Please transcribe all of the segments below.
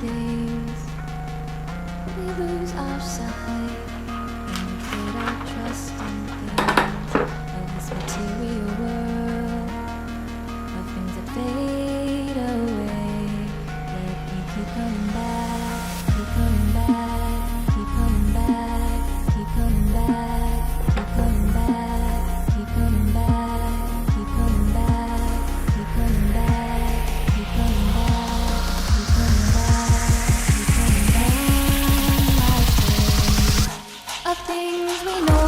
things, we lose our sight and we put our trust in things of this material world, of things that fade away. Let me keep coming back, keep coming back, keep coming back, keep coming back, keep coming back, keep coming back, keep coming back, keep coming back, keep coming back, keep coming back, keep coming back, of things we know.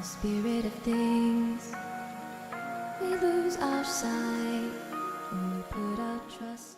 Spirit of things, we lose our sight when we put our trust